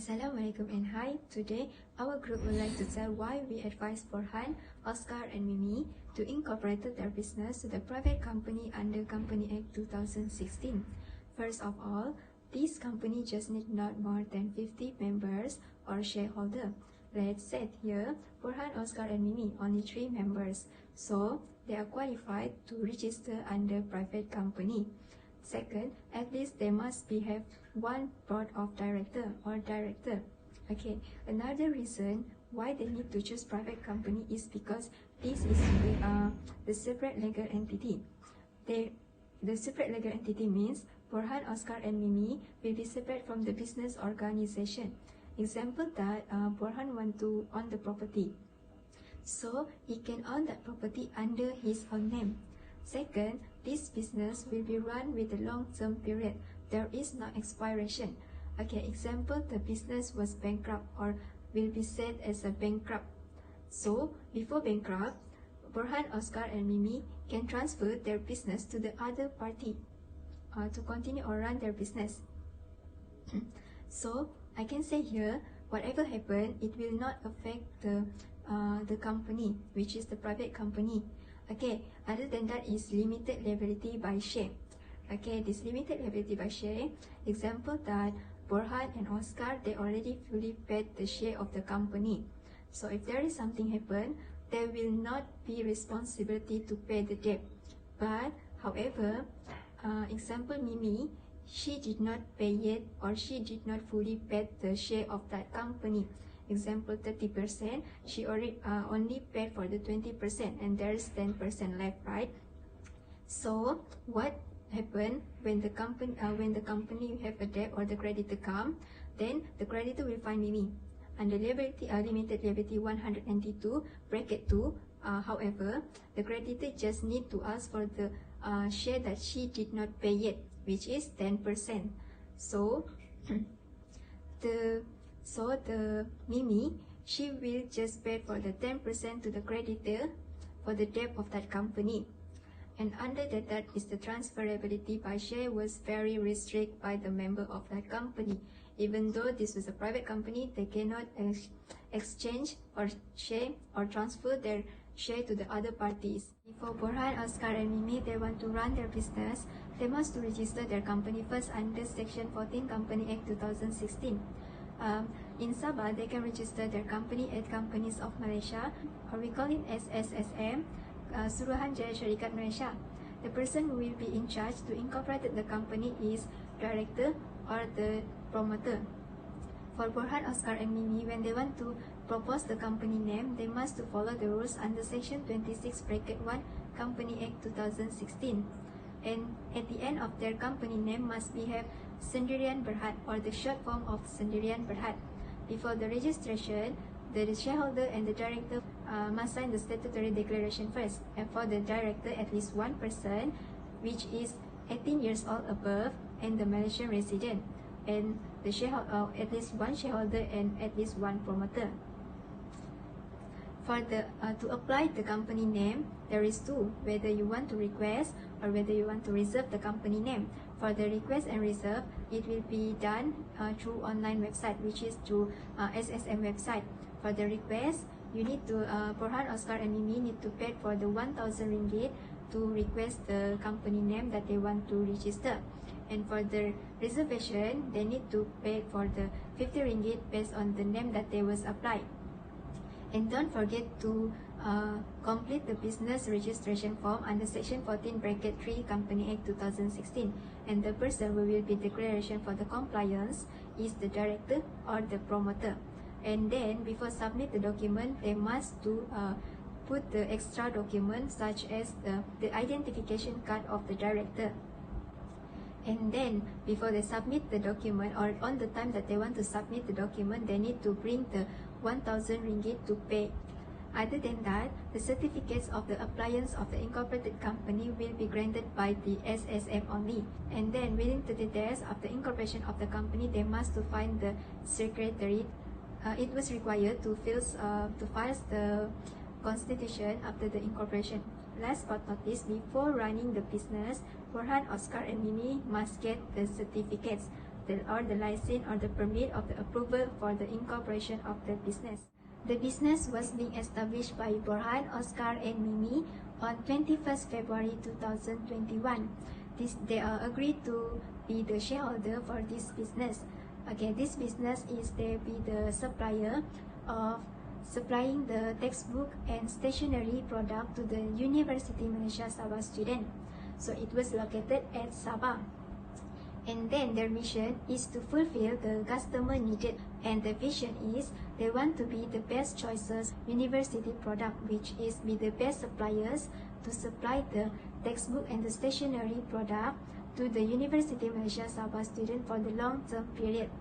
Assalamualaikum and hi. Today, our group would like to tell why we advise Borhan, Oscar and Mimie to incorporate their business to the private company under Company Act 2016. First of all, this company just need not more than 50 members or shareholder. Let's say here, Borhan, Oscar and Mimie, only 3 members. So, they are qualified to register under private company. Second, at least they must have one board of director or director. Okay, another reason why they need to choose private company is because this is the separate legal entity. The separate legal entity means Borhan, Oscar and Mimie will be separate from the business organization. Example that Borhan want to own the property, so he can own that property under his own name. Second, this business will be run with a long-term period. There is no expiration. Okay, example, the business was bankrupt or will be said as a bankrupt. So, before bankrupt, Borhan, Oscar and Mimie can transfer their business to the other party to continue or run their business. So, I can say here, whatever happen, it will not affect the company, which is the private company. Okay, other than that is limited liability by share. Okay, this limited liability by share, example that Borhan and Oscar, they already fully paid the share of the company. So if there is something happen, there will not be responsibility to pay the debt. But however, example Mimie, she did not pay yet or she did not fully pay the share of that company. Example 30%, she already only paid for the 20% and there is 10% left, right? So what happened when the company have a debt or the creditor come, then the creditor will find Mimie under liability limited liability 192 bracket 2. However, the creditor just need to ask for the share that she did not pay yet, which is 10%. So the Mimie, she will just pay for the 10% to the creditor for the debt of that company. And under that is the transferability by share was very restricted by the member of that company. Even though this was a private company, they cannot exchange or share or transfer their share to the other parties. Before Borhan, Oscar and Mimie, they want to run their business, they must to register their company first under Section 14 Company Act 2016. In Sabah, they can register their company at Companies of Malaysia, or we call it as SSM, Suruhanjaya Syarikat Malaysia. The person who will be in charge to incorporate the company is director or the promoter. For Borhan, Oscar and Mimie, when they want to propose the company name, they must to follow the rules under Section 26 bracket 1 Company Act 2016. And at the end of their company name must have Sendirian Berhad or the short form of Sendirian Berhad. Before the registration, the shareholder and the director must sign the statutory declaration first. And for the director, at least one person which is 18 years old above and the Malaysian resident, and the shareholder, at least one shareholder and at least one promoter. For the to apply the company name, there is two: whether you want to request or whether you want to reserve the company name. For the request and reserve, it will be done through online website, which is through SSM website. For the request, you need to Borhan, Oscar and Mimie need to pay for the 1,000 ringgit to request the company name that they want to register. And for the reservation, they need to pay for the 50 ringgit based on the name that they was applied. And don't forget to complete the business registration form under Section 14 bracket 3 Company Act 2016. And the person who will be declaration for the compliance is the director or the promoter. And then before submit the document, they must to put the extra documents such as the identification card of the director. And then before they submit the document or on the time that they want to submit the document, they need to bring the 1,000 ringgit to pay. Other than that, the certificates of the appliance of the incorporated company will be granted by the SSM only. And then within 30 days of the incorporation of the company, they must to find the secretary. It was required to file the constitution after the incorporation. Last but not least, before running the business, Borhan, Oscar and Mimie must get the certificates. the license or the permit of the approval for the incorporation of the business. The business was being established by Borhan, Oscar, and Mimie on 21st February 2021. They are agreed to be the shareholder for this business. Okay, this business is they be the supplier of supplying the textbook and stationery product to the University Malaysia Sabah student. So it was located at Sabah. And then their mission is to fulfill the customer needed, and the vision is they want to be the best choices university product, which is be the best suppliers to supply the textbook and the stationery product to the University Malaysia Sabah student for the long-term period.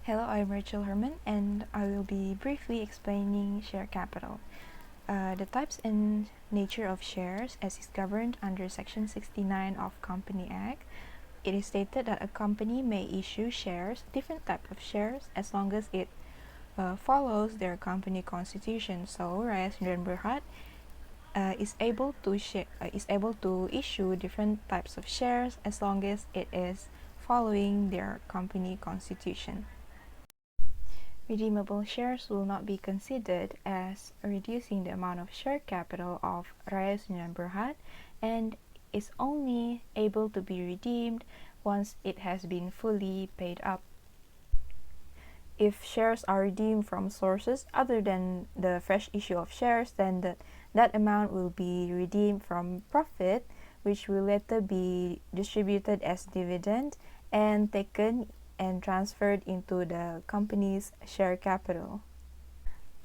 Hello, I'm Herman, and I will be briefly explaining share capital. The types and nature of shares as is governed under Section 69 of Company Act. It is stated that a company may issue shares, different type of shares, as long as it follows their company constitution. So, Rabiatul Borhan is able to issue different types of shares as long as it is following their company constitution. Redeemable shares will not be considered as reducing the amount of share capital of Rabiatul Borhan and is only able to be redeemed once it has been fully paid up. If shares are redeemed from sources other than the fresh issue of shares, then that amount will be redeemed from profit, which will later be distributed as dividend and taken and transferred into the company's share capital.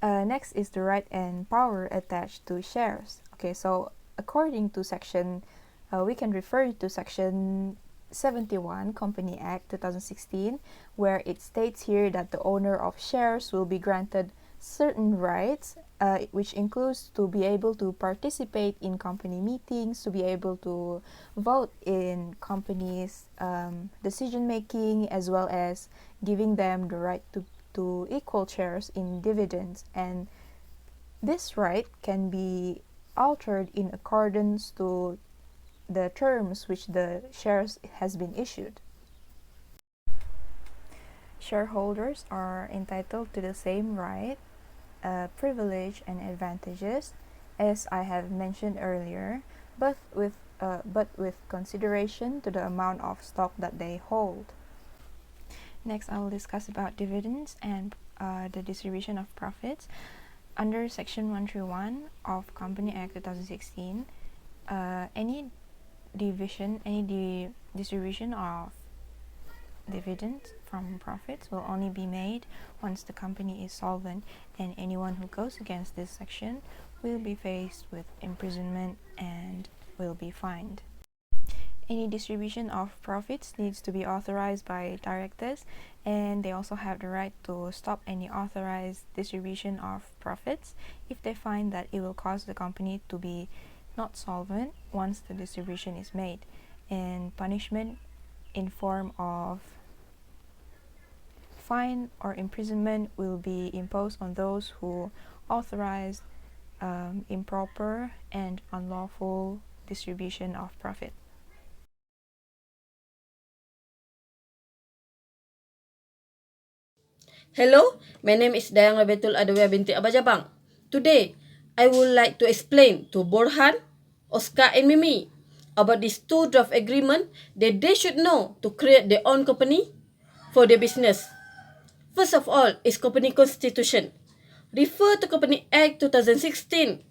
Next is the right and power attached to shares. Okay, so according to we can refer to Section 71 Company Act 2016, where it states here that the owner of shares will be granted certain rights, which includes to be able to participate in company meetings, to be able to vote in companies' decision making, as well as giving them the right to equal shares in dividends. And this right can be altered in accordance to the terms which the shares has been issued. Shareholders are entitled to the same right, privilege and advantages as I have mentioned earlier, but with consideration to the amount of stock that they hold. Next, I will discuss about dividends and the distribution of profits. Under Section 131 of Company Act 2016, any distribution of dividends from profits will only be made once the company is solvent, and anyone who goes against this section will be faced with imprisonment and will be fined. Any distribution of profits needs to be authorized by directors, and they also have the right to stop any authorized distribution of profits if they find that it will cause the company to be not solvent once the distribution is made, and punishment in form of fine or imprisonment will be imposed on those who authorize improper and unlawful distribution of profit. Hello, my name is Dayang Rabiatul Adawiah BINTI JABANG. Today, I would like to explain to Borhan, Oscar and Mimie about these two draft agreement that they should know to create their own company for their business. First of all is Company Constitution. Refer to Company Act 2016.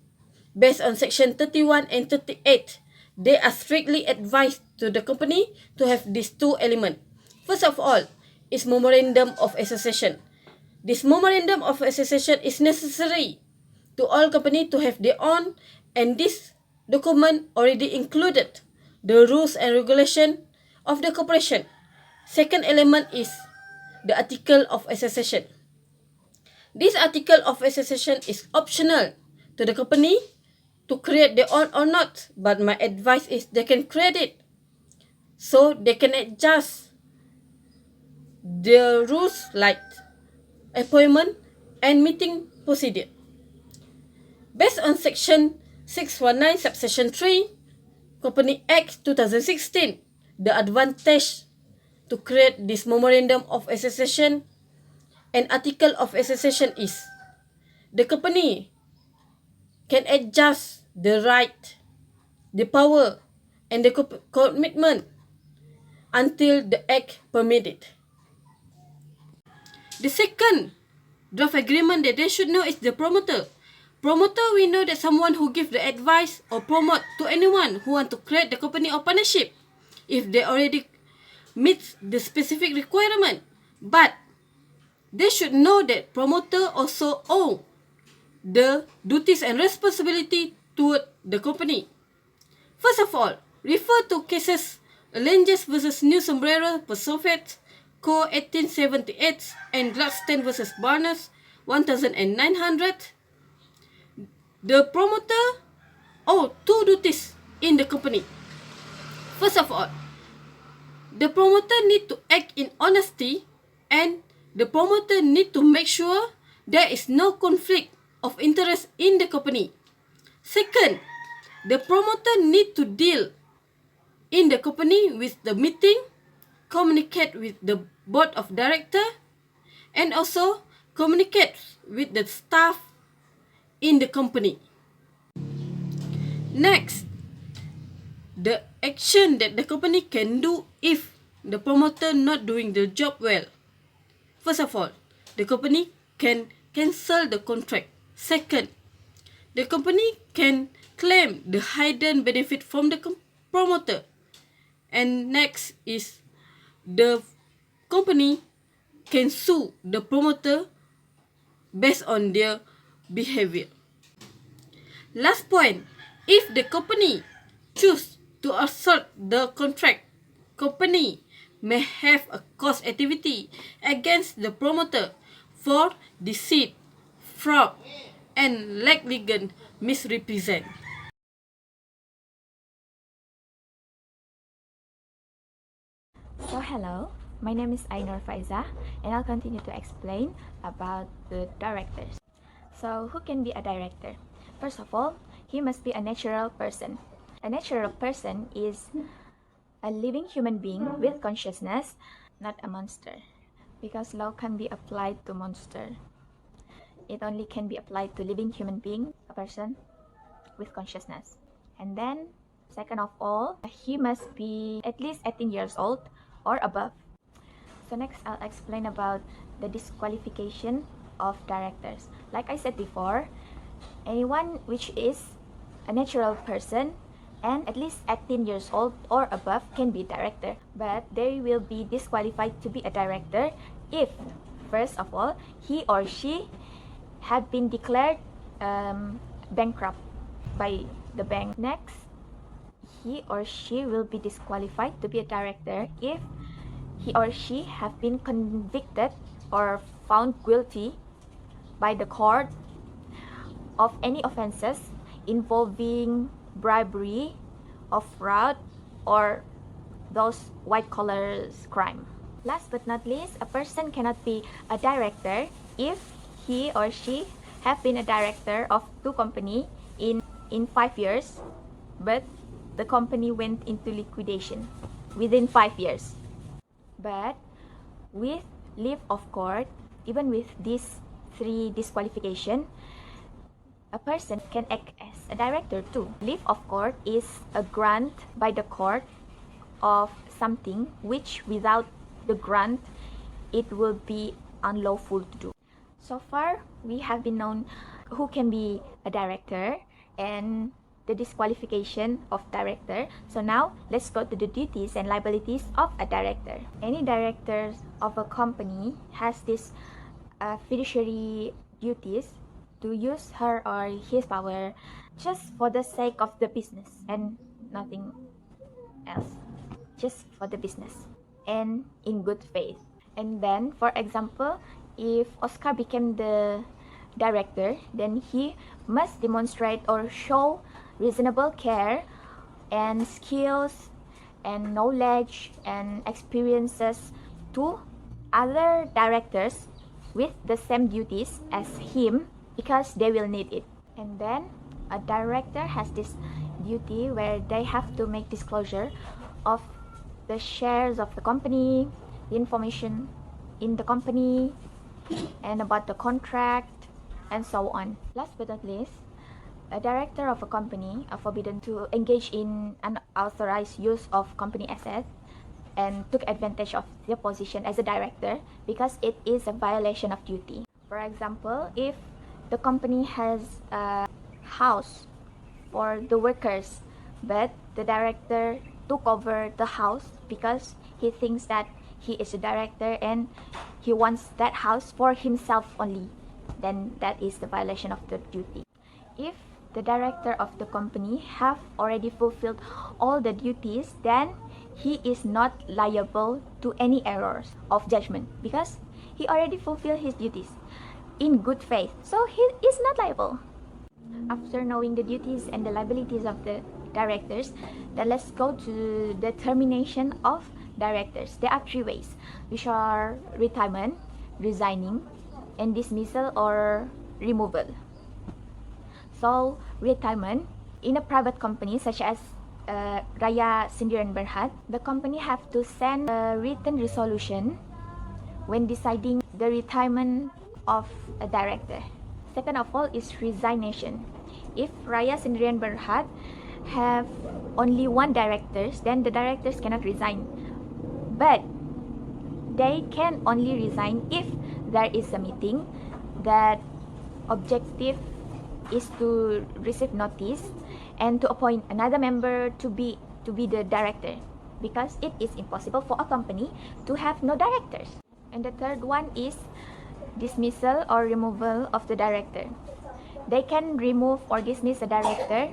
Based on Section 31 and 38, they are strictly advised to the company to have these two elements. First of all is Memorandum of Association. This Memorandum of Association is necessary to all companies to have their own, and this document already included the rules and regulation of the corporation. Second element is the Article of Association. This Article of Association is optional to the company to create their own or not, but my advice is they can create it so they can adjust the rules like appointment and meeting procedure. Based on Section 619 subsection 3 Company Act 2016. The advantage to create this memorandum of association and article of association is the company can adjust the right, the power, and the commitment until the act permitted. The second draft agreement that they should know is the promoter. Promoter, we know that someone who give the advice or promote to anyone who want to create the company or partnership if they already meet the specific requirement. But they should know that promoter also owe the duties and responsibility toward the company. First of all, refer to cases Langes versus New Sombrero per Soviet Co. 1878 and Gladstone versus Barnes 1900. The promoter owed two duties in the company. First of all, the promoter need to act in honesty and the promoter need to make sure there is no conflict of interest in the company. Second, the promoter need to deal in the company with the meeting, communicate with the board of director, and also communicate with the staff in the company. Next, the action that the company can do if the promoter not doing the job well. First of all, the company can cancel the contract. Second, the company can claim the hidden benefit from the promoter. And next is the company can sue the promoter based on their behavior. Last point, if the company choose to assert the contract, company may have a cause activity against the promoter for deceit, fraud, and legal misrepresent. So hello, my name is NURFAEZAH and I'll continue to explain about the directors. So who can be a director? First of all, he must be a natural person. A natural person is a living human being with consciousness, not a monster. Because law can be applied to monster. It only can be applied to living human being, a person with consciousness. And then, second of all, he must be at least 18 years old or above. So next, I'll explain about the disqualification of directors. Like I said before, anyone which is a natural person and at least 18 years old or above can be director. But they will be disqualified to be a director if, first of all, he or she have been declared bankrupt by the bank. Next, he or she will be disqualified to be a director if he or she have been convicted or found guilty by the court of any offenses involving bribery or fraud or those white-collar crime. Last but not least, a person cannot be a director if he or she have been a director of two companies in 5 years, but the company went into liquidation within 5 years. But with leave of court, even with these 3 disqualification, a person can act as a director too. Leave of court is a grant by the court of something which without the grant it will be unlawful to do. So far, we have been known who can be a director and the disqualification of director. So now, let's go to the duties and liabilities of a director. Any director of a company has this fiduciary duties to use her or his power just for the sake of the business and nothing else. Just for the business and in good faith. And then, for example, if Oscar became the director, then he must demonstrate or show reasonable care and skills and knowledge and experiences to other directors with the same duties as him because they will need it. And then a director has this duty where they have to make disclosure of the shares of the company, the information in the company, and about the contract, and so on. Last but not least, a director of a company are forbidden to engage in unauthorized use of company assets and took advantage of their position as a director because it is a violation of duty. For example, if the company has a house for the workers, but the director took over the house because he thinks that he is a director and he wants that house for himself only, then that is the violation of the duty. If the director of the company have already fulfilled all the duties, then he is not liable to any errors of judgment because he already fulfilled his duties in good faith, so he is not liable. After knowing the duties and the liabilities of the directors, then let's go to the termination of directors. There are three ways, which are retirement, resigning, and dismissal or removal. So retirement, in a private company such as Raya Sendirian Berhad, the company have to send a written resolution when deciding the retirement of a director. Second of all is resignation. If Raya Sendirian Berhad have only one directors, then the directors cannot resign. But they can only resign if there is a meeting that objective is to receive notice and to appoint another member to be the director, because it is impossible for a company to have no directors. And the third one is dismissal or removal of the director. They can remove or dismiss a director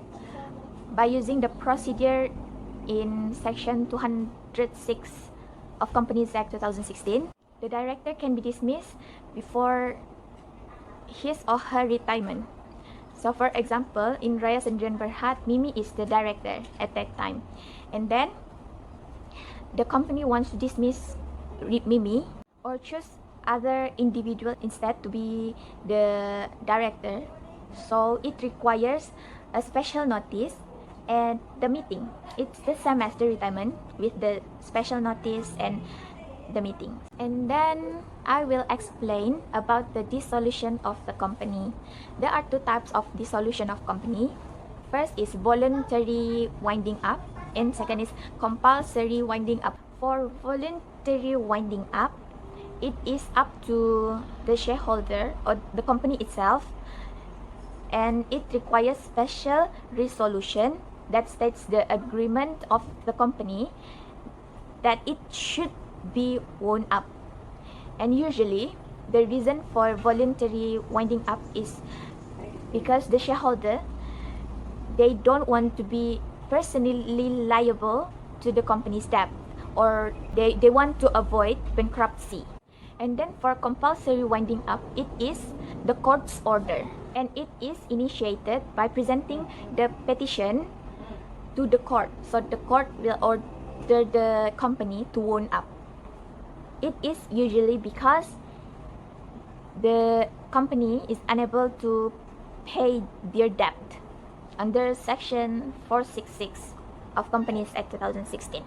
by using the procedure in section 206 of Companies Act 2016. The director can be dismissed before his or her retirement. So for example, in Raya Sendirian Berhad, Mimie is the director at that time. And then the company wants to dismiss Mimie or choose other individual instead to be the director. So it requires a special notice and the meeting. It's the same as the retirement with the special notice and the meeting. And then I will explain about the dissolution of the company. There are two types of dissolution of company. First is voluntary winding up, and second is compulsory winding up. For voluntary winding up, it is up to the shareholder or the company itself, and it requires special resolution that states the agreement of the company that it should be wound up. And usually the reason for voluntary winding up is because the shareholder, they don't want to be personally liable to the company's debt, or they want to avoid bankruptcy. And then for compulsory winding up, it is the court's order, and it is initiated by presenting the petition to the court. So the court will order the company to wound up. It is usually because the company is unable to pay their debt under section 466 of Companies Act 2016.